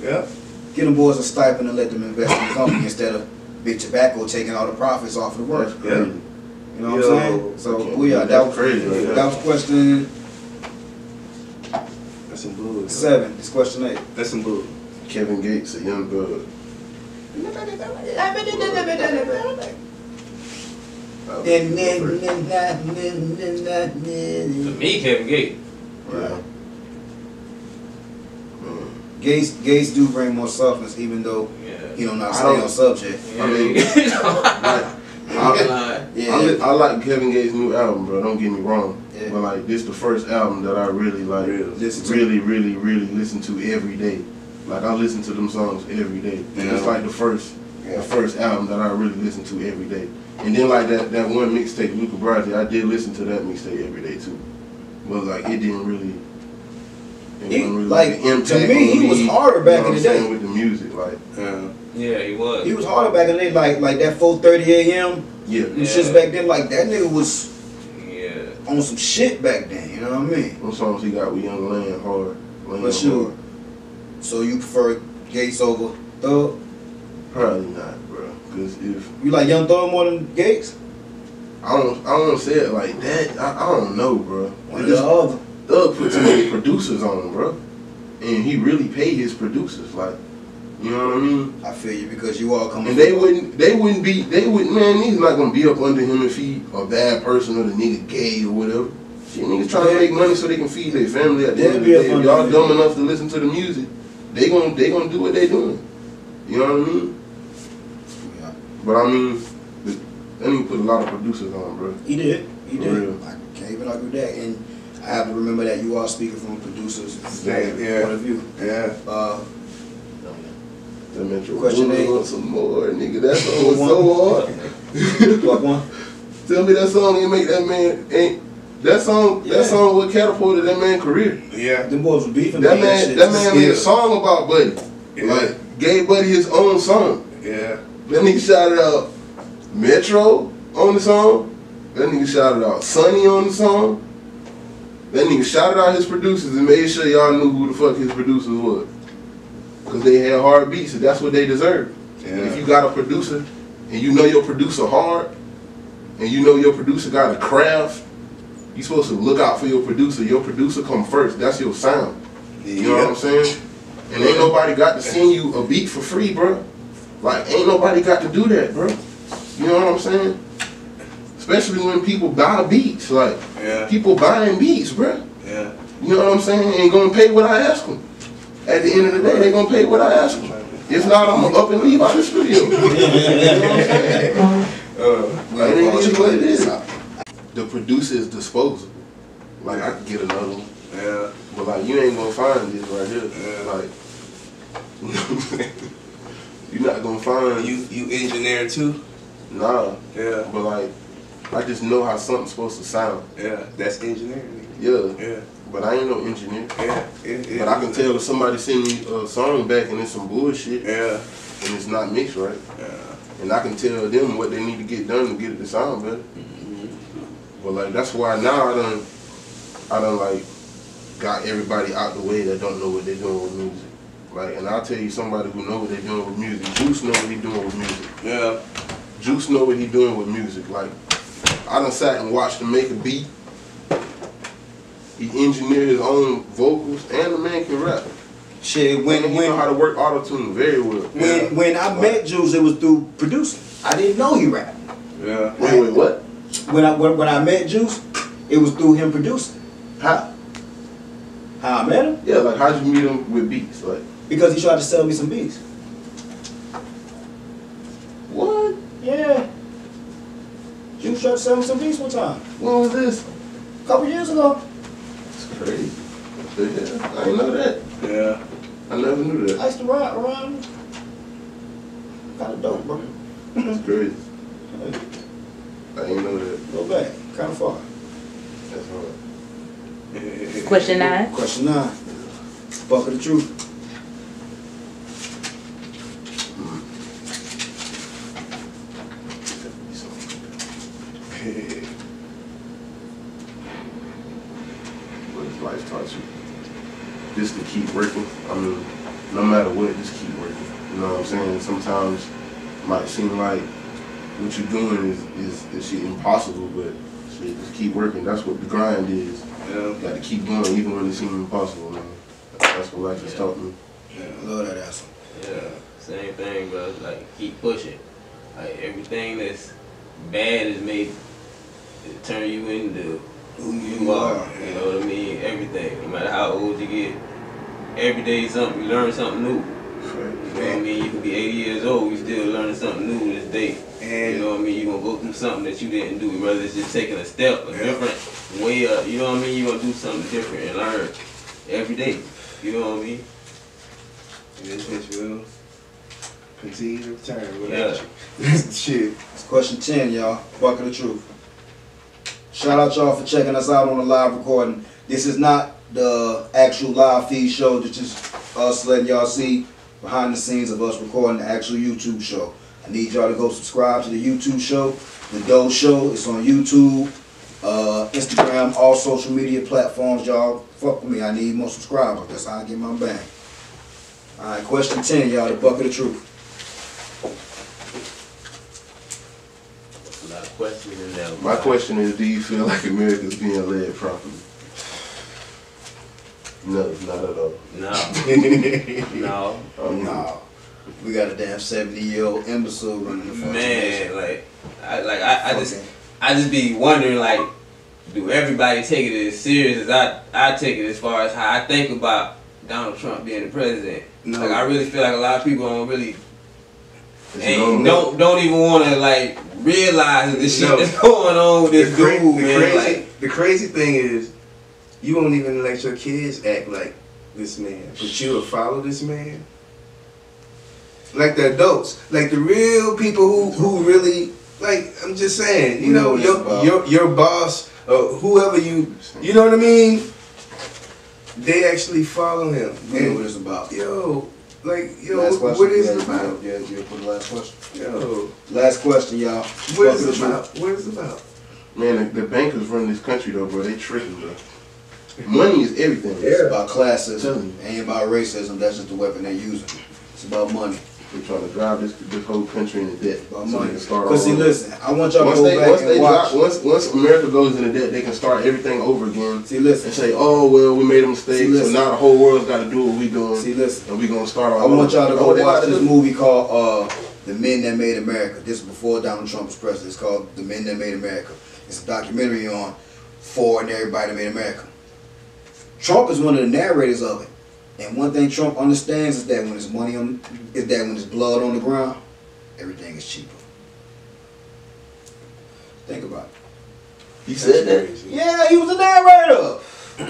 get them boys a stipend and let them invest in the company instead of big tobacco taking all the profits off of the work. That's crazy. You know what I'm saying? So that was crazy. Right that was question That's some bull. 7. It's question 8. That's some bull. Kevin Gates, a young bud. To me, Kevin Gates. Right. Gates do bring more softness, even though he don't not stay on subject. Yeah. I mean, I like Kevin Gates' new album, bro. Don't get me wrong, but like this the first album that I really like, really listen to every day. Like I listen to them songs every day. And it's like the first album that I really listen to every day. And then like that one mixtape, Luca Brasi, I did listen to that mixtape every day too. But like it didn't really. Like to me, he was harder back in the day with the music, like. Yeah, he was. He was harder back in the day, like that 4:30 a.m. Yeah. And shit back then, like that nigga was Yeah. on some shit back then. You know what I mean? What songs he got with Young Land hard? But sure. So you prefer Gates over Thug? Probably not, bro. Cause if You like Young Thug more than Gates? I don't say it like that. I don't know, bro. One or the other. Thug put too many producers on him, bro, and he really paid his producers. Like, you know what I mean? I feel you because you all come. And they wouldn't, man. He's not gonna be up under him if he a bad person or the nigga gay or whatever. Shit, niggas trying to make money so they can feed their family. At the end of the day, if y'all dumb enough to listen to the music, they gonna do what they doing. You know what I mean? Yeah. But I mean, that nigga put a lot of producers on, bro. He did. He For did. real. I can't even argue that. And I have to remember that you are speaking from a producer's Yeah. point of view. Yeah. That Metro Question Boomin 8. want some more, nigga. That song was so hard. What one? Tell me that song ain't make that man that song what catapulted that man's career. Yeah. Them boys were beefing. That man made a song about Buddy. Yeah. Like gave Buddy his own song. Yeah. That nigga shouted out Metro on the song. That nigga shouted out Sonny on the song. That nigga shouted out his producers and made sure y'all knew who the fuck his producers was. Cause they had hard beats and that's what they deserve. Yeah. If you got a producer and you know your producer hard and you know your producer got a craft, you supposed to look out for your producer. Your producer come first. That's your sound. You know what I'm saying? And ain't nobody got to send you a beat for free, bro. Like ain't nobody got to do that, bro. You know what I'm saying? Especially when people buy beats, like people buying beats, bro. Yeah. You know what I'm saying? Ain't gonna pay what I ask them. At the end of the day, they gonna pay what I ask them. If not, I'm gonna up and leave out the studio. You know what I'm saying? The producer is disposable. Like I could get another one. Yeah. But like you ain't gonna find this right here. Yeah. Like you know what I'm saying? You're not gonna find You engineer too? Nah. Yeah. But like I just know how something's supposed to sound. Yeah. That's engineering. Yeah. Yeah. But I ain't no engineer. Yeah. But I can tell if somebody send me a song back and it's some bullshit. Yeah. And it's not mixed right. Yeah. And I can tell them what they need to get done to get it to sound better. But like that's why now I done like got everybody out the way that don't know what they're doing with music. Like, and I'll tell you somebody who know what they're doing with music. Juice know what he doing with music. Yeah. Juice know what he doing with music. Like, I done sat and watched him make a beat. He engineered his own vocals, and the man can rap. Shit, He know how to work auto-tune very well. When I met Juice, it was through producing. I didn't know he rapped. Yeah. Wait, what? When I met Juice, it was through him producing. How? How I met him? Yeah, like how'd you meet him with beats? Like, Because he tried to sell me some beats. what? Yeah. Juice tried to sell me some beats one time. When was this? A couple years ago. It's crazy. Yeah, I didn't know that. Yeah. I never knew that. I used to ride around. Kind of dope, bro. That's crazy. I didn't know that. Go back. Kind of far. That's hard. Question 9. Question 9. Buck of the truth. What has life taught you? Just to keep working. I mean, no matter what, just keep working. You know what I'm saying? Sometimes it might seem like what you're doing is shit impossible, but shit, just keep working. That's what the grind is. Yeah. You got to keep going even when it seems impossible, man. That's what life has taught me. Yeah, I love that answer. Yeah, same thing, bro. Like, keep pushing. Like, everything that's bad is made to turn you into who you are. You know what I mean? Everything. No matter how old you get, every day is something. You learn something new. You know what I mean? You can be 80 years old, you still learning something new this day. And you know what I mean? You're going to go through something that you didn't do. Whether it's just taking a step, a different way up. You know what I mean? You're going to do something different and learn every day. You know what I mean? This bitch will continue to return without Yeah. you. Shit. It's question 10, y'all. Buck of the truth. Shout out y'all for checking us out on the live recording. This is not the actual live feed show. This is us letting y'all see behind the scenes of us recording the actual YouTube show. I need y'all to go subscribe to the YouTube show, the Doe Show. It's on YouTube, Instagram, all social media platforms. Y'all fuck with me. I need more subscribers. That's how I get my bang. Alright, question 10, y'all, the buck of the truth. A lot of questions in there. My question is, do you feel like America's being led properly? No, not at all. No. No. No. We got a damn 70-year-old imbecile running the fucking Man, I just be wondering, like, do everybody take it as serious as I take it, as far as how I think about Donald Trump being the president? No. Like, I really feel like a lot of people don't really don't even want to, like, realize the shit that's going on with this dude, man. The crazy thing is, you won't even let your kids act like this man, but you'll follow this man. Like the adults, like the real people who really, like, I'm just saying, you know, your boss or whoever you know what I mean? They actually follow him. You know what it's about. Yo, like, Last question. what is it about? Yeah, you put the last question. Yo, Last question, y'all. what is it about? What is it about? Man, the bankers run this country though, bro. They tripping, bro. Money is everything. It's about classism. Tell me. It ain't about racism. That's just the weapon they're using. It's about money. They're trying to drive this whole country into debt. About So they money. can start Because see, all over. listen, I want y'all to go back and watch. Once America goes into debt, they can start everything over again. See, listen. And say, oh well, we made a mistake, See, so listen. now the whole world's got to do what we doing, See, listen. and we gonna start all I want over. y'all to Oh, go they watch gotta this do- movie called The Men That Made America. This is before Donald Trump was president. It's called The Men That Made America. It's a documentary on Ford and everybody that made America. Trump is one of the narrators of it. And one thing Trump understands is that when there's blood on the ground, everything is cheaper. Think about it. He said that? Yeah, he was a narrator.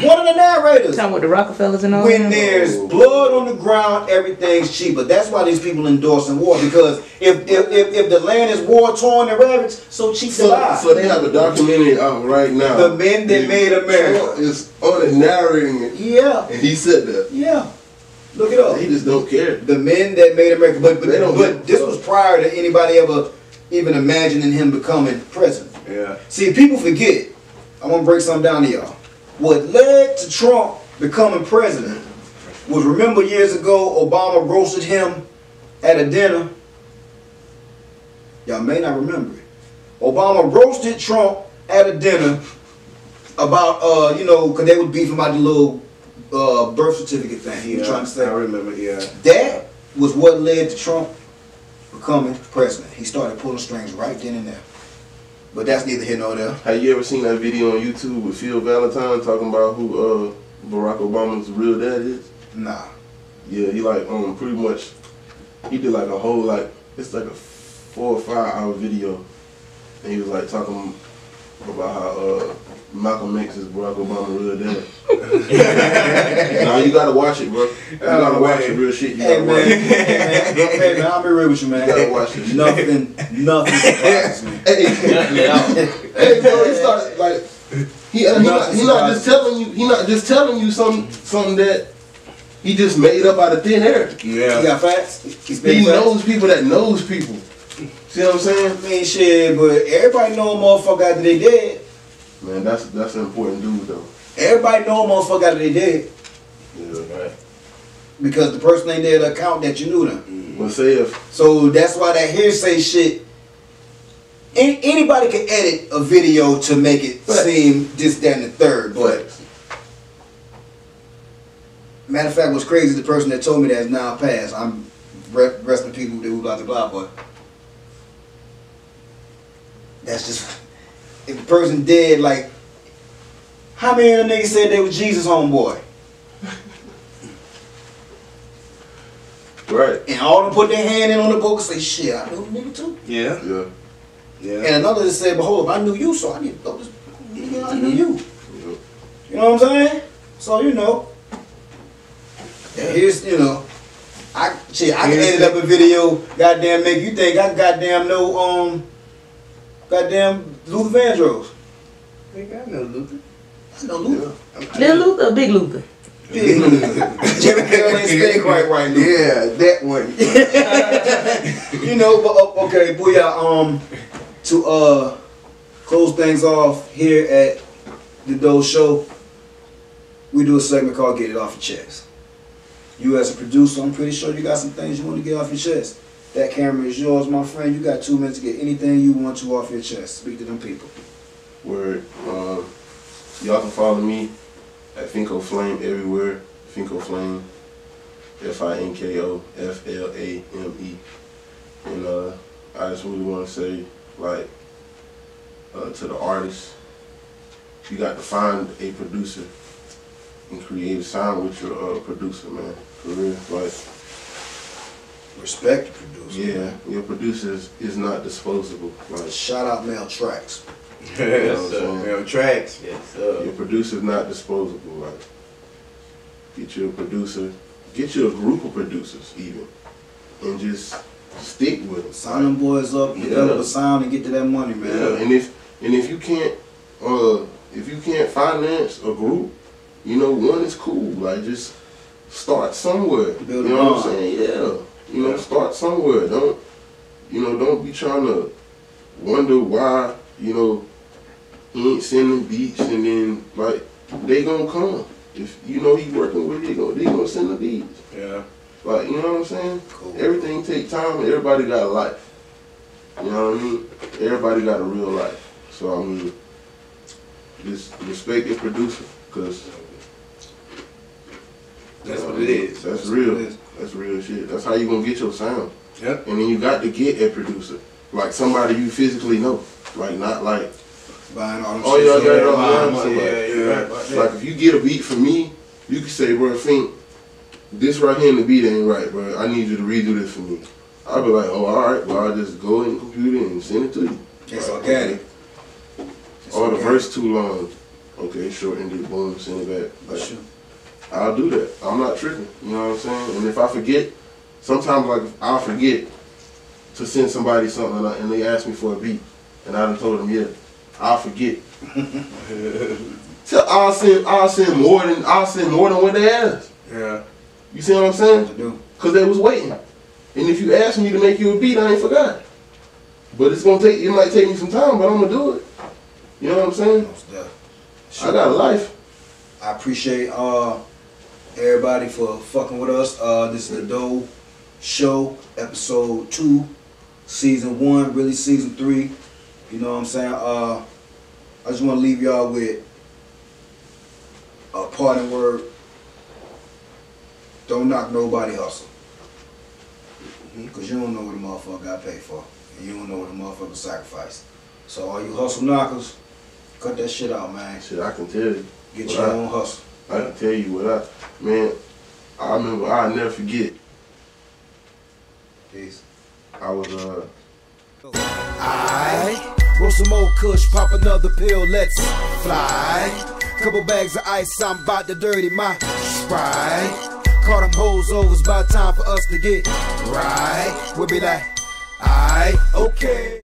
One of the narrators. Talking with the Rockefellers and all When that. there's blood on the ground, everything's cheaper. That's why these people endorsing war, because if the land is war torn and ravaged, so cheap to buy. So they have a documentary out right now. The Men That Made America. Trump is on it narrating it. Yeah. And he said that. Yeah. Look it up. He just don't care. The Men That Made America. But They don't this was prior to anybody ever even imagining him becoming president. Yeah. See, people forget. I'm gonna break something down to y'all. What led to Trump becoming president was, remember years ago, Obama roasted him at a dinner. Y'all may not remember it. Obama roasted Trump at a dinner about, because they was beefing about the little birth certificate thing. He was trying to say. I remember, yeah. That was what led to Trump becoming president. He started pulling strings right then and there. But that's neither here nor there. Have you ever seen that video on YouTube with Phil Valentine talking about who Barack Obama's real dad is? Nah. Yeah, he like pretty much, he did like a whole it's like a 4 or 5 hour video, and he was like talking about how Malcolm X is Barack Obama's real dad. Now you gotta watch it, bro. You gotta watch it, real shit. You gotta watch it. Hey man, I'll be real with you, man. You gotta watch it. Nothing surprises me. Hey, bro, he started like he not just telling you something that he just made up out of thin air. Yeah. He got facts. He knows people that knows people. See what I'm saying? I mean, shit, but everybody know a motherfucker after they dead. Man, that's an important dude though. Everybody know a motherfucker after they dead. Yeah, right. Because the person ain't there to account that you knew them. Well, say if so that's why that hearsay shit. Anybody can edit a video to make it seem this, that, and the third. But matter of fact, what's crazy is the person that told me that is now passed. I'm resting people who do blah blah blah, but that's just, if the person dead, like, how many of them niggas said they was Jesus' homeboy? right. And all of them put their hand in on the book and say, shit, I knew the nigga too. Yeah. Yeah. Yeah. And another just said, behold, I knew you, so I need to throw this, I knew you. Yeah. You know what I'm saying? So, here's, I can edit up a video, goddamn, make you think I goddamn know, goddamn Luther Vandross. I think I know Luther. I know Luther. Little Luther or Big Luther? Big Luther. Jimmy Carroll ain't spitting quite right, Luther. Yeah, that one. But okay, booyah, to close things off here at the Doe Show, we do a segment called Get It Off Your Chest. You as a producer, I'm pretty sure you got some things you want to get off your chest. That camera is yours, my friend. You got 2 minutes to get anything you want to off your chest. Speak to them people. Word. Y'all can follow me at Finko Flame everywhere. Finko Flame. FINKO FLAME. And I just really want to say, to the artists, you got to find a producer and create a sound with your producer, man. For real, Respect the producer. Yeah, man. your producer is not disposable. Shout out Mel Tracks. Yes, sir. Mel Tracks. Yes, sir. Your producer's not disposable. Get you a producer, get you a group of producers even, and just stick with them. Sign them boys up, develop a sound, and get to that money, man. Yeah, and if you can't finance a group, one is cool. Just start somewhere. Build you know what I'm saying? Yeah. Start somewhere. Don't be trying to wonder why, he ain't sending beats, and then they gonna come. If he working with it, they gonna send the beats. Yeah. You know what I'm saying? Cool. Everything take time, and everybody got a life. You know what I mean? Everybody got a real life. So just respect your producer, cause that's what it is. That's real. That's real shit. That's how you gonna get your sound. Yep. And then you got to get a producer, somebody you physically know, not buying all them oh y'all got it all. Yeah. If you get a beat from me, you can say, bro, Fink, this right here in the beat ain't right, bro. I need you to redo this for me. I'll be like, oh, all right. Well, I'll just go in the computer and send it to you. It's organic. Or the verse too long. Okay, shorten it, boom, send it back. Like, I'll do that. I'm not tripping. You know what I'm saying? And if I forget, sometimes like I'll forget to send somebody something and they ask me for a beat, and I done told them, yeah, I'll forget. So I'll send more than what they ask. Yeah. You see what I'm saying? I do. Cause they was waiting. And if you ask me to make you a beat, I ain't forgot. But it might take me some time, but I'm gonna do it. You know what I'm saying? I got a life. I appreciate everybody for fucking with us. This is the Doe Show, episode 2, season 1, really season 3. You know what I'm saying? I just want to leave y'all with a parting word. Don't knock nobody hustle. Because you don't know what a motherfucker got paid for. And you don't know what a motherfucker sacrificed. So all you hustle knockers, cut that shit out, man. Shit, I can tell you. Get your own hustle. I can tell you I remember, I'll never forget. Peace. I was, I roll some old kush, pop another pill, let's fly. Couple bags of ice, I'm about to dirty my Sprite. Call them hoes over, it's about time for us to get right. We'll be like, aight, okay.